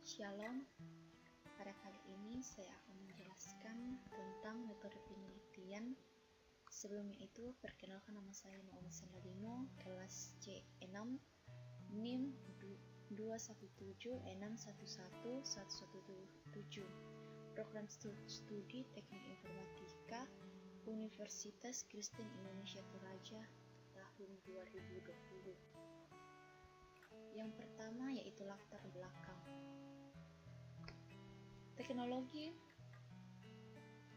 Shalom, pada kali ini saya akan menjelaskan tentang metode penelitian. Sebelumnya itu, perkenalkan nama saya Naomi Sandalino, kelas C6, NIM 21761111117, Program Studi Teknik Informatika, Universitas Kristen Indonesia Toraja, tahun 2020. Yang pertama yaitu latar belakang. Teknologi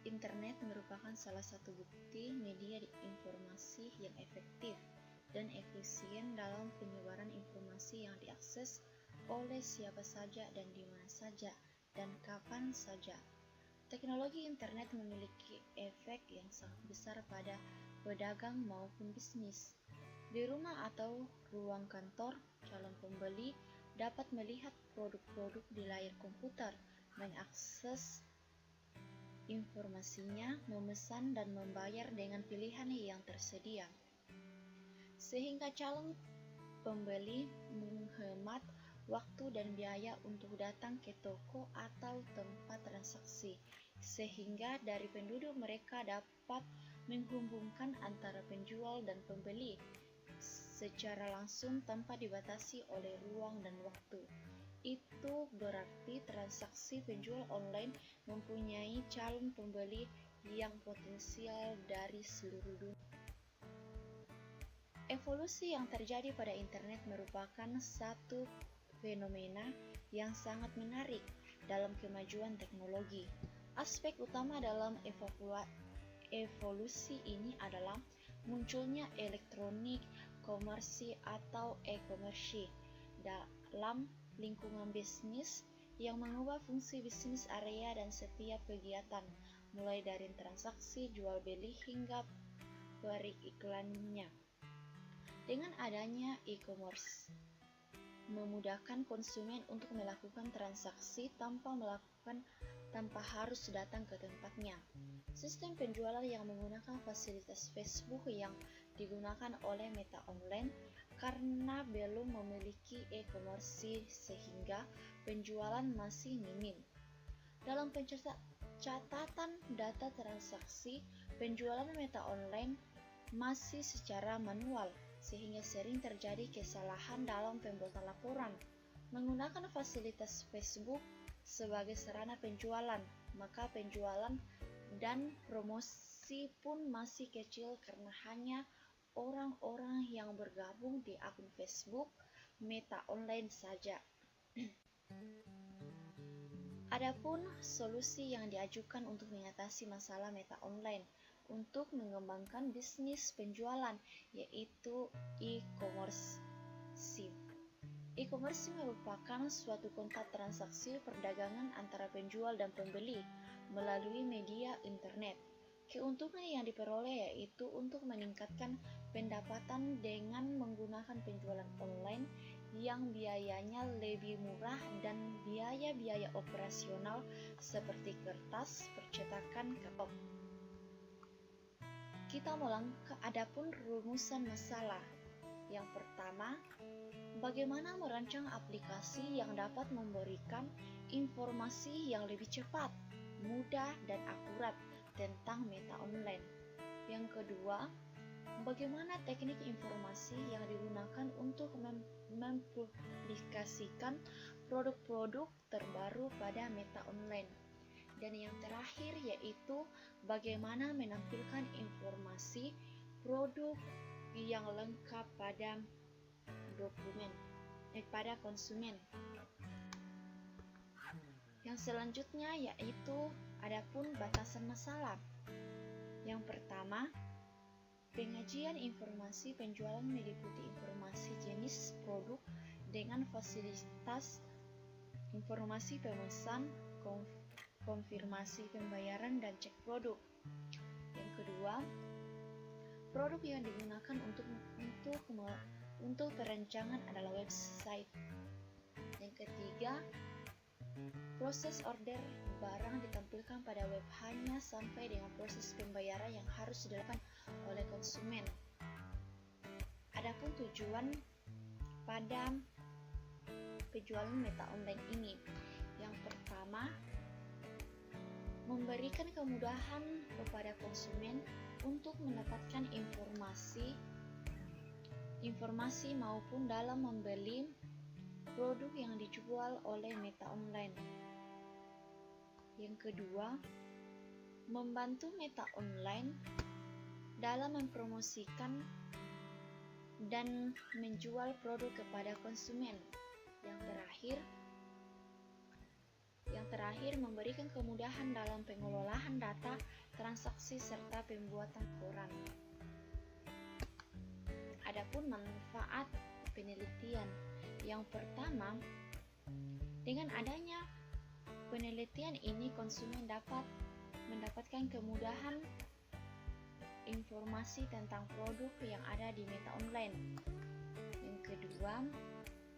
internet merupakan salah satu bukti media informasi yang efektif dan efisien dalam penyebaran informasi yang diakses oleh siapa saja dan di mana saja dan kapan saja. Teknologi internet memiliki efek yang sangat besar pada pedagang maupun bisnis. Di rumah atau ruang kantor, calon pembeli dapat melihat produk-produk di layar komputer, mengakses informasinya, memesan dan membayar dengan pilihan yang tersedia. Sehingga calon pembeli menghemat waktu dan biaya untuk datang ke toko atau tempat transaksi, sehingga dari penduduk mereka dapat menghubungkan antara penjual dan pembeli secara langsung tanpa dibatasi oleh ruang dan waktu. Itu berarti transaksi penjual online mempunyai calon pembeli yang potensial dari seluruh dunia. Evolusi yang terjadi pada internet merupakan satu fenomena yang sangat menarik dalam kemajuan teknologi. Aspek utama dalam evolusi ini adalah munculnya elektronik, komersi atau e-commerce dalam lingkungan bisnis yang mengubah fungsi bisnis area dan setiap kegiatan, mulai dari transaksi jual beli hingga periklanannya. Dengan adanya e-commerce, memudahkan konsumen untuk melakukan transaksi tanpa harus datang ke tempatnya. Sistem penjualan yang menggunakan fasilitas Facebook yang digunakan oleh Meta Online karena belum memiliki e-commerce sehingga penjualan masih minim. Dalam pencatatan data transaksi, penjualan Meta Online masih secara manual, sehingga sering terjadi kesalahan dalam pembuatan laporan. Menggunakan fasilitas Facebook sebagai sarana penjualan, maka penjualan dan promosi pun masih kecil karena hanya orang-orang yang bergabung di akun Facebook Meta Online saja. Adapun solusi yang diajukan untuk mengatasi masalah Meta Online untuk mengembangkan bisnis penjualan yaitu e-commerce. E-commerce merupakan suatu kontak transaksi perdagangan antara penjual dan pembeli melalui media internet. Keuntungan yang diperoleh yaitu untuk meningkatkan pendapatan dengan menggunakan penjualan online yang biayanya lebih murah dan biaya-biaya operasional seperti kertas, percetakan, kapal. Kita melangkah adapun rumusan masalah. Yang pertama, bagaimana merancang aplikasi yang dapat memberikan informasi yang lebih cepat, mudah, dan akurat tentang Meta Online. Yang kedua, bagaimana teknik informasi yang digunakan untuk mempublikasikan produk-produk terbaru pada Meta Online. Dan yang terakhir yaitu bagaimana menampilkan informasi produk yang lengkap pada konsumen. Yang selanjutnya yaitu adapun batasan masalah. Yang pertama, pengajian informasi penjualan meliputi informasi jenis produk dengan fasilitas informasi pemesan, konfirmasi pembayaran, dan cek produk. Yang kedua, produk yang digunakan untuk perancangan adalah website. Yang ketiga, proses order barang ditampilkan pada web hanya sampai dengan proses pembayaran yang harus dilakukan oleh konsumen. Adapun tujuan pada penjualan Meta Online ini Yang pertama, memberikan kemudahan kepada konsumen untuk mendapatkan informasi maupun dalam membeli produk yang dijual oleh Meta Online. Yang kedua, membantu Meta Online dalam mempromosikan dan menjual produk kepada konsumen. Yang terakhir, memberikan kemudahan dalam pengelolaan data, transaksi, serta pembuatan laporan. Adapun manfaat penelitian. Yang pertama, dengan adanya penelitian ini konsumen dapat mendapatkan kemudahan informasi tentang produk yang ada di Meta Online. Yang kedua,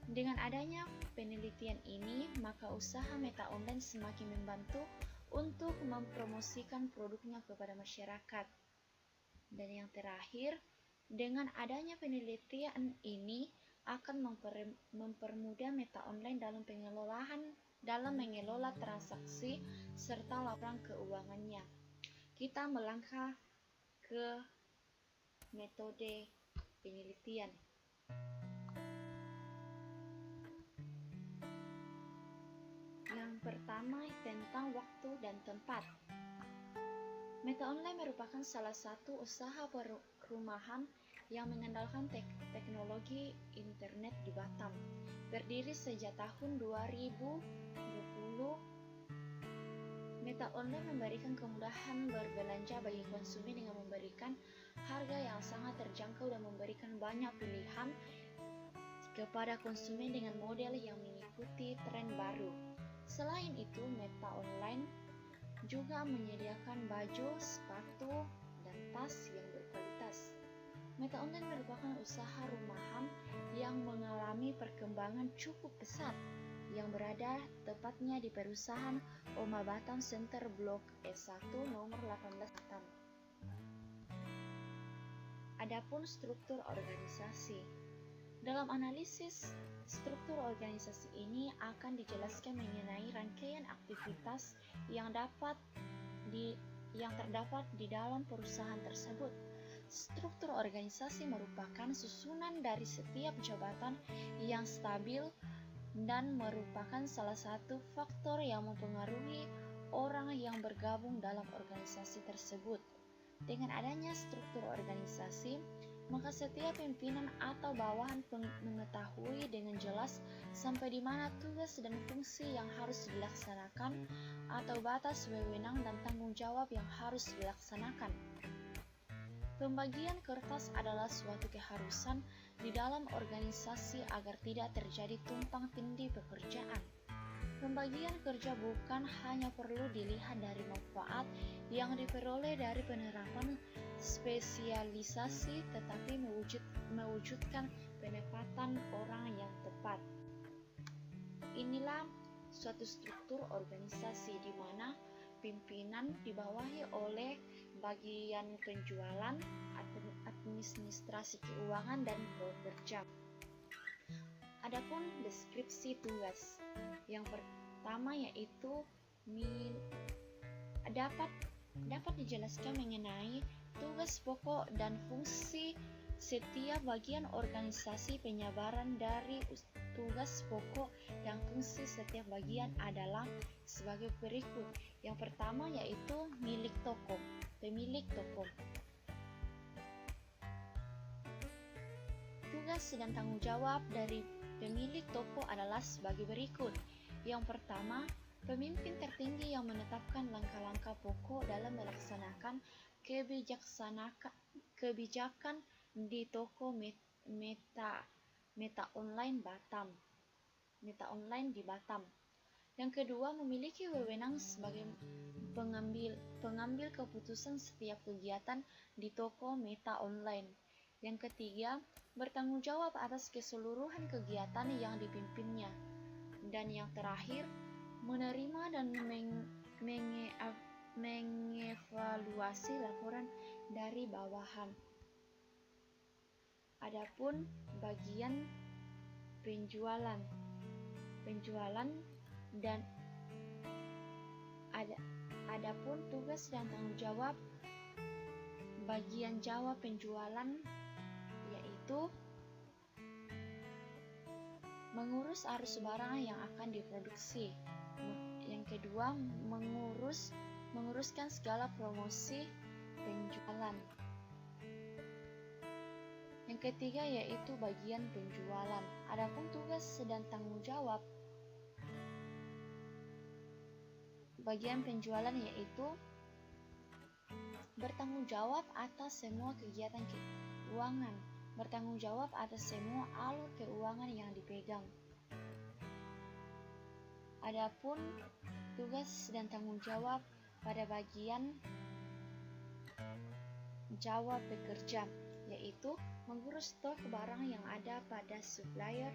dengan adanya penelitian ini, maka usaha Meta Online semakin membantu untuk mempromosikan produknya kepada masyarakat. Dan yang terakhir, dengan adanya penelitian ini akan mempermudah Meta Online dalam mengelola transaksi serta laporan keuangannya. Kita melangkah ke metode penelitian. Yang pertama, tentang waktu dan tempat. Meta Online merupakan salah satu usaha perumahan yang mengandalkan teknologi internet di Batam. Berdiri sejak tahun 2020, Meta Online memberikan kemudahan berbelanja bagi konsumen dengan memberikan harga yang sangat terjangkau dan memberikan banyak pilihan kepada konsumen dengan model yang mengikuti tren baru. Selain itu, Meta Online juga menyediakan baju, sepatu, dan tas yang berkualitas. Meta Online merupakan usaha rumahan yang mengalami perkembangan cukup pesat, yang berada tepatnya di perusahaan Oma Batam Center Blok S1 nomor 18 Batam. Adapun struktur organisasi. Dalam analisis struktur organisasi ini akan dijelaskan mengenai rangkaian aktivitas yang terdapat di dalam perusahaan tersebut. Struktur organisasi merupakan susunan dari setiap jabatan yang stabil dan merupakan salah satu faktor yang mempengaruhi orang yang bergabung dalam organisasi tersebut. Dengan adanya struktur organisasi, maka setiap pimpinan atau bawahan mengetahui dengan jelas sampai di mana tugas dan fungsi yang harus dilaksanakan atau batas wewenang dan tanggung jawab yang harus dilaksanakan. Pembagian kertas adalah suatu keharusan di dalam organisasi agar tidak terjadi tumpang tindih pekerjaan. Pembagian kerja bukan hanya perlu dilihat dari manfaat yang diperoleh dari penerapan spesialisasi, tetapi mewujudkan penempatan orang yang tepat. Inilah suatu struktur organisasi di mana pimpinan dibawahi oleh bagian penjualan, administrasi keuangan, dan pekerja. Adapun deskripsi tugas. Yang pertama yaitu dapat dijelaskan mengenai tugas pokok dan fungsi setiap bagian organisasi. Penyabaran dari tugas pokok dan fungsi setiap bagian adalah sebagai berikut. Yang pertama yaitu pemilik toko. Tugas dan tanggung jawab dari pemilik toko adalah sebagai berikut. Yang pertama, pemimpin tertinggi yang menetapkan langkah-langkah pokok dalam melaksanakan kebijakan di toko Meta Online di Batam. Yang kedua, memiliki wewenang sebagai pengambil keputusan setiap kegiatan di toko Meta Online. Yang ketiga, bertanggung jawab atas keseluruhan kegiatan yang dipimpinnya. Dan yang terakhir, menerima dan mengevaluasi laporan dari bawahan. Adapun bagian penjualan dan Adapun tugas dan tanggung jawab bagian jawab penjualan yaitu mengurus arus barang yang akan diproduksi. Yang kedua, menguruskan segala promosi penjualan. Yang ketiga yaitu bagian penjualan. Adapun tugas dan tanggung jawab bagian penjualan yaitu bertanggung jawab atas semua kegiatan keuangan, bertanggung jawab atas semua alur keuangan yang dipegang. Adapun tugas dan tanggung jawab pada bagian jawab pekerja yaitu mengurus stok barang yang ada pada supplier,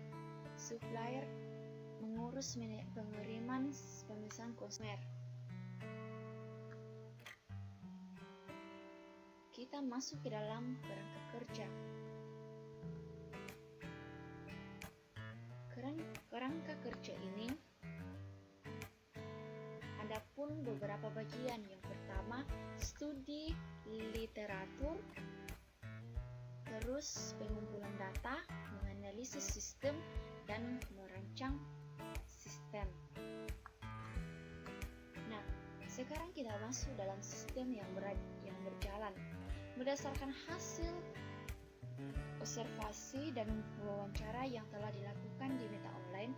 mengurus pengiriman pemesan konsumer. Kita masuk ke dalam kerangka kerja. Kerangka kerja ini ada pun beberapa bagian. Yang pertama, studi literatur, terus pengumpulan data, menganalisis sistem, dan merancang sistem. Nah, sekarang kita masuk dalam sistem yang berjalan. Berdasarkan hasil observasi dan wawancara yang telah dilakukan di Meta Online,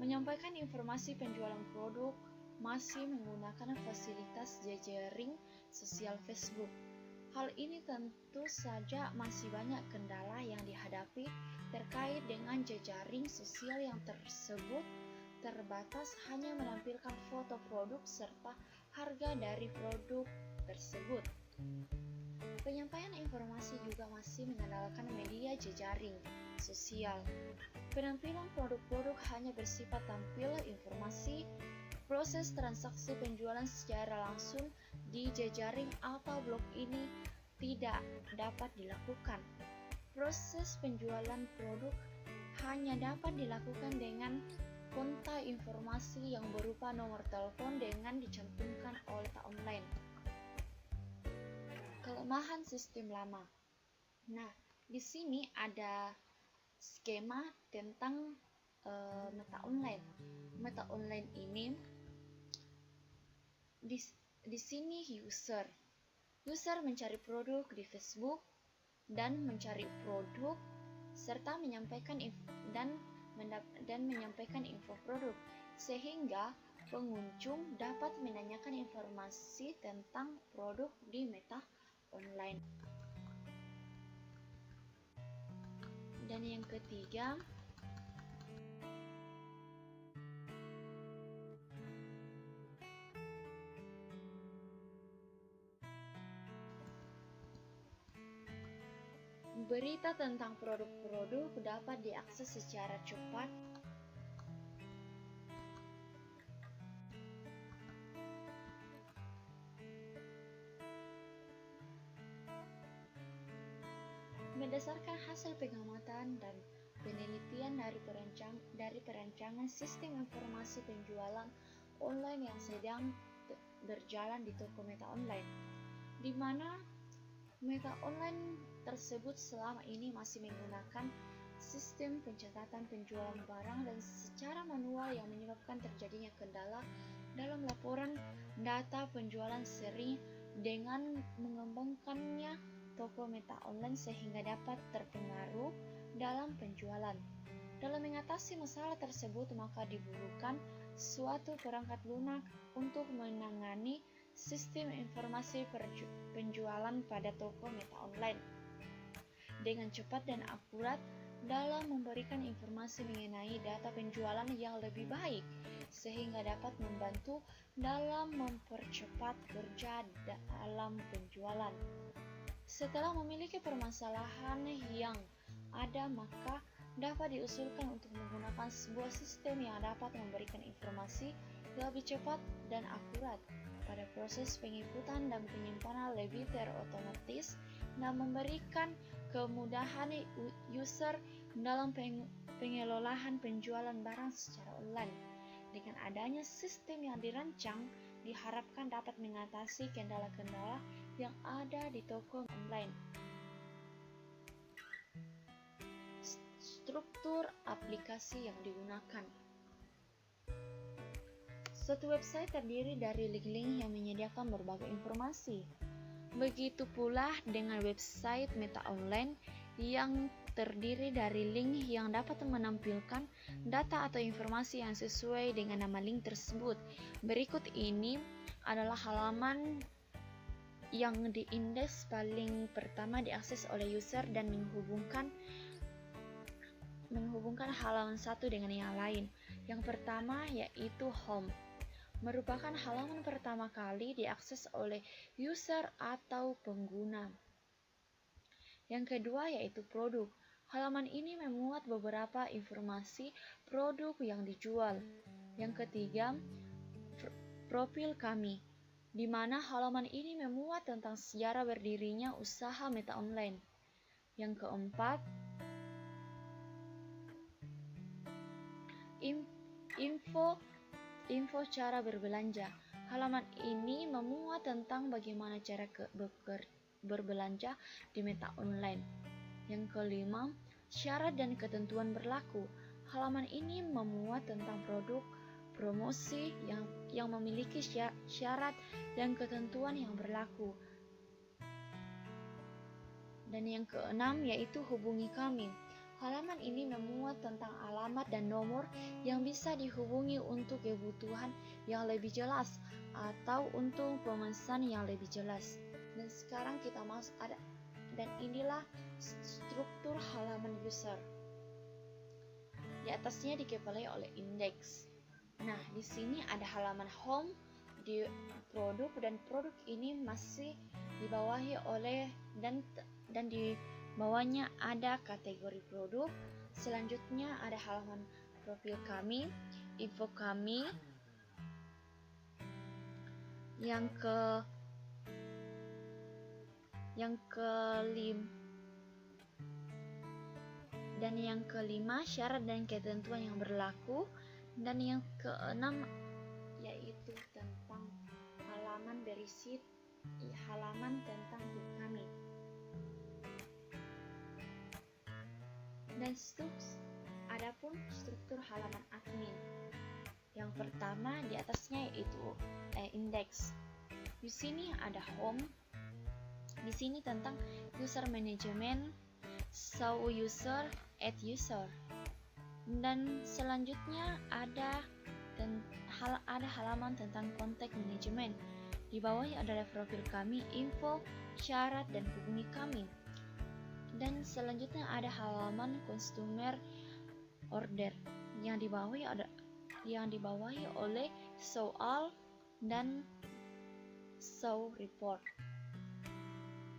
menyampaikan informasi penjualan produk masih menggunakan fasilitas jejaring sosial Facebook. Hal ini tentu saja masih banyak kendala yang dihadapi terkait dengan jejaring sosial yang tersebut terbatas hanya menampilkan foto produk serta harga dari produk tersebut. Penyampaian informasi juga masih mengandalkan media jejaring sosial. Penampilan produk-produk hanya bersifat tampil informasi. Proses transaksi penjualan secara langsung di jejaring atau blog ini tidak dapat dilakukan. Proses penjualan produk hanya dapat dilakukan dengan kontak informasi yang berupa nomor telepon dengan dicantumkan oleh Meta Online. Kelemahan sistem lama. Nah, di sini ada skema tentang Meta Online. Meta Online ini di sini user mencari produk di Facebook dan mencari produk serta menyampaikan menyampaikan info produk sehingga pengunjung dapat menanyakan informasi tentang produk di Meta Online. Dan yang ketiga, berita tentang produk-produk dapat diakses secara cepat berdasarkan hasil pengamatan dan penelitian dari perancangan sistem informasi penjualan online yang sedang berjalan di toko Meta Online, di mana Meta Online tersebut selama ini masih menggunakan sistem pencatatan penjualan barang dan secara manual yang menyebabkan terjadinya kendala dalam laporan data penjualan sering dengan mengembangkannya toko Meta Online sehingga dapat terpengaruh dalam penjualan. Dalam mengatasi masalah tersebut, maka dibutuhkan suatu perangkat lunak untuk menangani sistem informasi penjualan pada toko Meta Online dengan cepat dan akurat dalam memberikan informasi mengenai data penjualan yang lebih baik sehingga dapat membantu dalam mempercepat kerja dalam penjualan. Setelah memiliki permasalahan yang ada, maka dapat diusulkan untuk menggunakan sebuah sistem yang dapat memberikan informasi lebih cepat dan akurat pada proses penginputan dan penyimpanan lebih terotomatis dan memberikan kemudahan user dalam pengelolaan penjualan barang secara online. Dengan adanya sistem yang dirancang diharapkan dapat mengatasi kendala-kendala yang ada di toko online. Struktur aplikasi yang digunakan. Suatu website terdiri dari link-link yang menyediakan berbagai informasi. Begitu pula dengan website meta online yang terdiri dari link yang dapat menampilkan data atau informasi yang sesuai dengan nama link tersebut. Berikut ini adalah halaman yang diindeks paling pertama diakses oleh user dan menghubungkan halaman satu dengan yang lain. Yang pertama yaitu home, merupakan halaman pertama kali diakses oleh user atau pengguna. Yang kedua yaitu produk. Halaman ini memuat beberapa informasi produk yang dijual. Yang ketiga, profil kami, di mana halaman ini memuat tentang sejarah berdirinya usaha meta online. Yang keempat, info cara berbelanja. Halaman ini memuat tentang bagaimana cara berbelanja di meta online. Yang kelima, syarat dan ketentuan berlaku. Halaman ini memuat tentang produk promosi yang memiliki syarat dan ketentuan yang berlaku. Dan yang keenam yaitu hubungi kami. Halaman ini memuat tentang alamat dan nomor yang bisa dihubungi untuk kebutuhan yang lebih jelas atau untuk pemesan yang lebih jelas. Dan sekarang kita masuk dan inilah struktur halaman user. Di atasnya dikepalai oleh indeks. Nah, di sini ada halaman home di produk, dan produk ini masih dibawahi oleh dan di bawahnya ada kategori produk. Selanjutnya ada halaman profil kami, info kami. Yang kelima, syarat dan ketentuan yang berlaku. Dan yang keenam yaitu tentang halaman berisi halaman tentang kami. Dan adapun struktur halaman admin. Yang pertama di atasnya yaitu indeks. Di sini ada home. Di sini tentang user management, show user, add user. Dan selanjutnya ada halaman tentang kontak manajemen. Di bawahnya adalah profil kami, info, syarat, dan hubungi kami. Dan selanjutnya ada halaman customer order yang dibawahi oleh show all dan show report.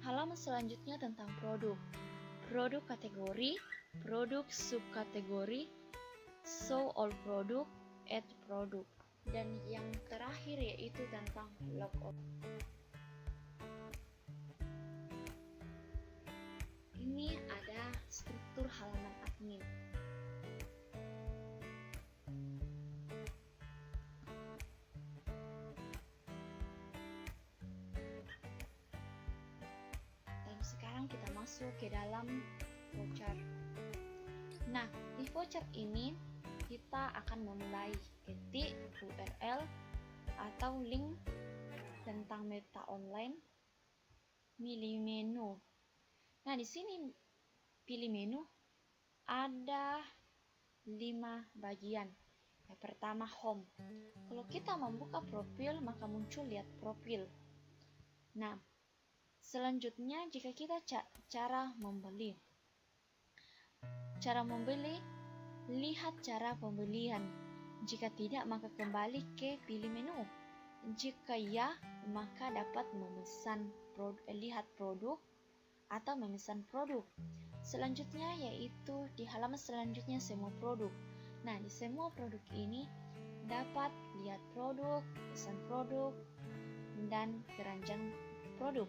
Halaman selanjutnya tentang produk kategori, produk subkategori, show all produk, add produk. Dan yang terakhir yaitu tentang logout. Ini ada struktur halaman admin. Dan sekarang kita masuk ke dalam voucher. Nah, di voucher ini kita akan memulai ketik URL atau link tentang meta online, pilih menu. Nah, di sini pilih menu ada 5 bagian. Yang pertama home. Kalau kita membuka profil maka muncul lihat profil. Nah, selanjutnya jika kita cara membeli. Cara membeli, lihat cara pembelian. Jika tidak maka kembali ke pilih menu. Jika ya, maka dapat memesan lihat produk atau memesan produk. Selanjutnya yaitu di halaman selanjutnya semua produk. Nah, di semua produk ini dapat lihat produk, pesan produk, dan keranjang produk.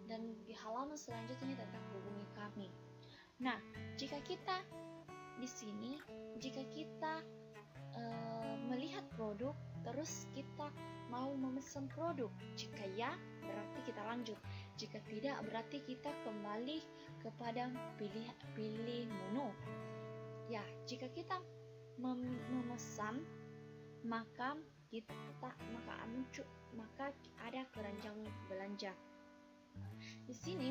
Dan di halaman selanjutnya tentang hubungi kami. Nah, jika kita di sini, jika kita melihat produk produk, terus kita mau memesan produk. Jika ya, berarti kita lanjut. Jika tidak, berarti kita kembali kepada pilih menu. Ya, jika kita memesan, maka ada keranjang belanja. Di sini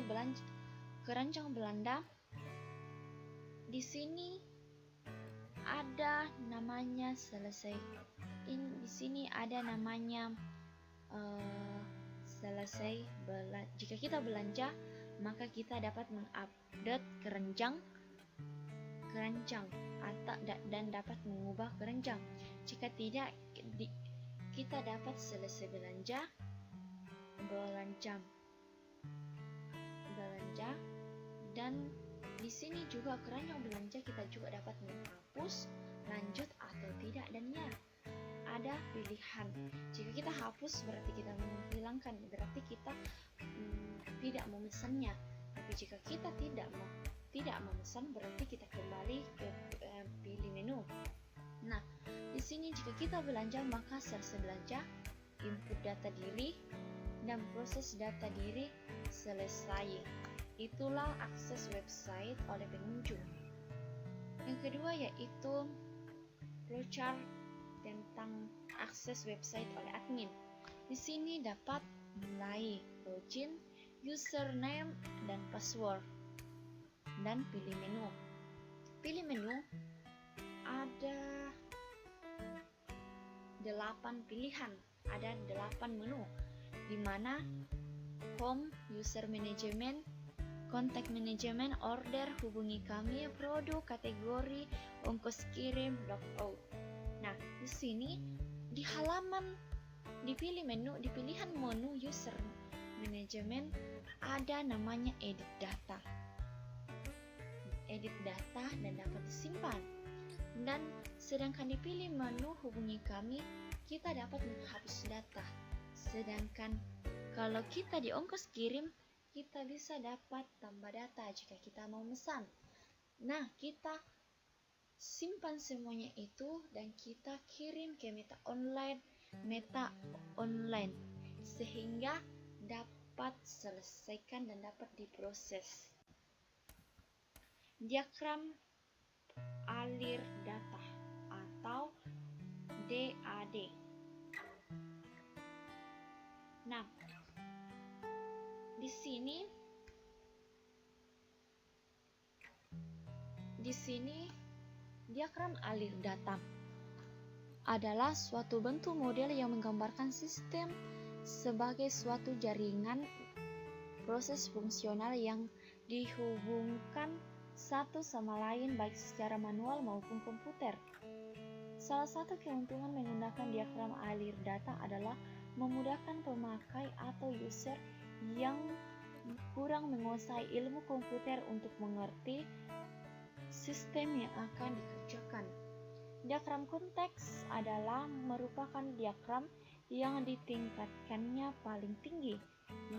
keranjang belanja. Di sini ada namanya selesai. Di sini ada namanya selesai belanja. Jika kita belanja, maka kita dapat mengupdate keranjang dan dapat mengubah keranjang. Jika tidak, kita dapat selesai belanja, dan di sini juga keranjang belanja kita juga dapat menghapus, lanjut atau tidak, dan ya, ada pilihan. Jika kita hapus berarti kita menghilangkan, berarti kita tidak memesannya. Tapi jika kita tidak memesan, berarti kita kembali ke pilih menu. Nah, di sini jika kita belanja, maka selesai belanja, input data diri, dan proses data diri selesai. Itulah akses website oleh pengunjung. Yang kedua yaitu flowchart tentang akses website oleh admin. Di sini dapat mulai login, username, dan password, dan pilih menu. Pilih menu ada 8 pilihan, ada 8 menu, di mana home, user management, kontak manajemen, order, hubungi kami, produk, kategori, ongkos kirim, logout. Nah, di sini di pilihan menu user management ada namanya edit data dan dapat disimpan. Dan sedangkan dipilih menu hubungi kami, kita dapat menghapus data. Sedangkan kalau kita di ongkos kirim, kita bisa dapat tambah data jika kita mau mesan. Nah, kita simpan semuanya itu dan kita kirim ke meta online sehingga dapat selesaikan dan dapat diproses. Diagram alir data atau DAD. Nah, di sini diagram alir data adalah suatu bentuk model yang menggambarkan sistem sebagai suatu jaringan proses fungsional yang dihubungkan satu sama lain baik secara manual maupun komputer. Salah satu keuntungan menggunakan diagram alir data adalah memudahkan pemakai atau user yang kurang menguasai ilmu komputer untuk mengerti sistem yang akan dikerjakan. Diagram konteks adalah merupakan diagram yang ditingkatkannya paling tinggi,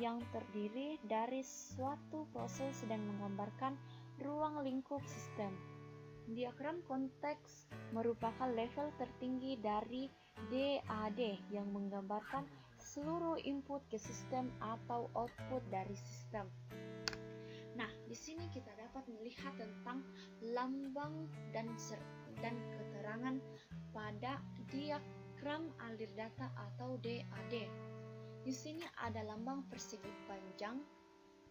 yang terdiri dari suatu proses dan menggambarkan ruang lingkup sistem. Diagram konteks merupakan level tertinggi dari DAD yang menggambarkan seluruh input ke sistem atau output dari sistem. Nah, di sini kita dapat melihat tentang lambang dan keterangan pada diagram alir data atau DAD. Di sini ada lambang persegi panjang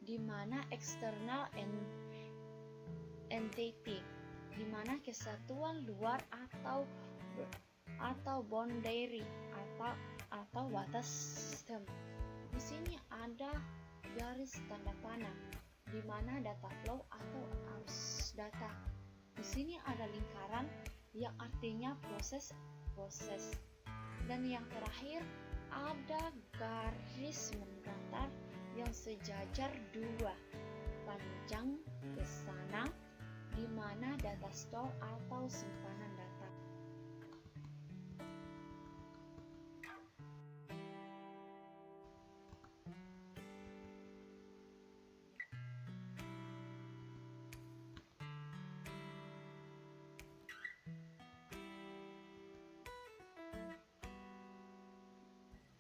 di mana external entity, di mana kesatuan luar atau boundary atau batas sistem. Di sini ada garis tanda panah di mana data flow atau arus data. Di sini ada lingkaran yang artinya proses. Dan yang terakhir ada garis mendatar yang sejajar 2 panjang ke sana di mana data store atau simpanan data.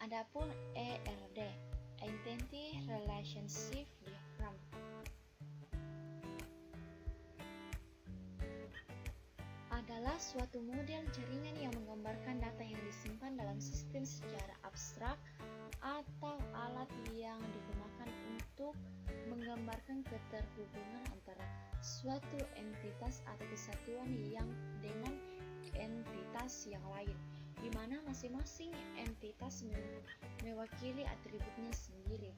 Adapun ERD, Entity Relationship Diagram, adalah suatu model jaringan yang menggambarkan data yang disimpan dalam sistem secara abstrak atau alat yang digunakan untuk menggambarkan keterhubungan antara suatu entitas atau kesatuan yang dengan entitas yang lain, di mana masing-masing entitas mewakili atributnya sendiri.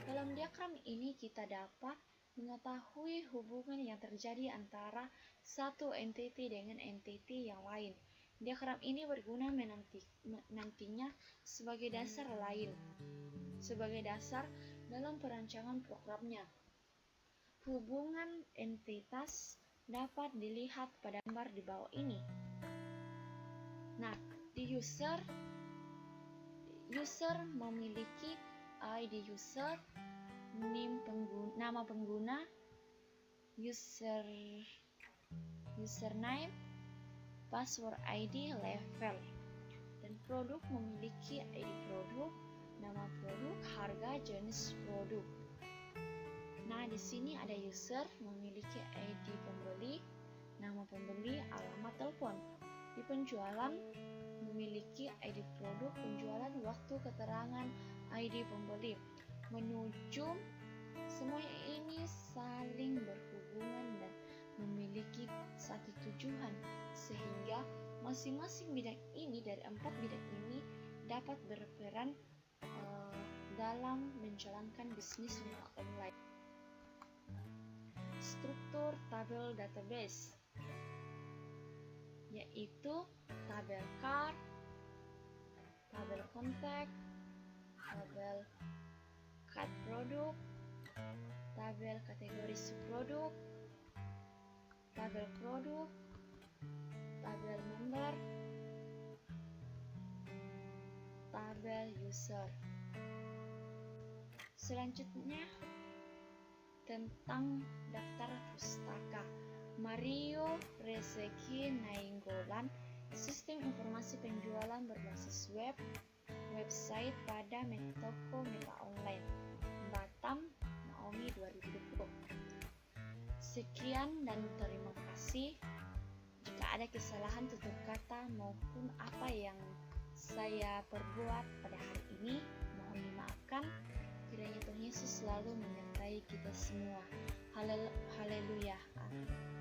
Dalam diagram ini kita dapat mengetahui hubungan yang terjadi antara satu entiti dengan entiti yang lain. Diagram ini berguna nantinya sebagai dasar dalam perancangan programnya. Hubungan entitas dapat dilihat pada gambar di bawah ini. Nah, di user memiliki ID user, nama pengguna, username, password ID, level, dan produk memiliki ID produk, nama produk, harga, jenis produk. Nah, di sini ada user memiliki ID pembeli, nama pembeli, alamat telepon. Di penjualan memiliki ID produk penjualan, waktu, keterangan, ID pembeli. Menuju semua ini saling berhubungan dan memiliki satu tujuan, sehingga masing-masing bidang ini dari 4 bidang ini dapat berperan dalam menjalankan bisnis online. Struktur tabel database yaitu tabel card, tabel kontak, tabel card produk, tabel kategori subproduk, tabel produk, tabel member, tabel user. Selanjutnya tentang daftar pustaka. Mario Rezeki Nainggolan, sistem informasi penjualan berbasis website pada toko Meta Online, Batam, Naomi 2020. Sekian dan terima kasih. Jika ada kesalahan tutur kata maupun apa yang saya perbuat pada hari ini, mohon dimaafkan. Kiranya Tuhan Yesus selalu menyertai kita semua. Haleluya. Amin.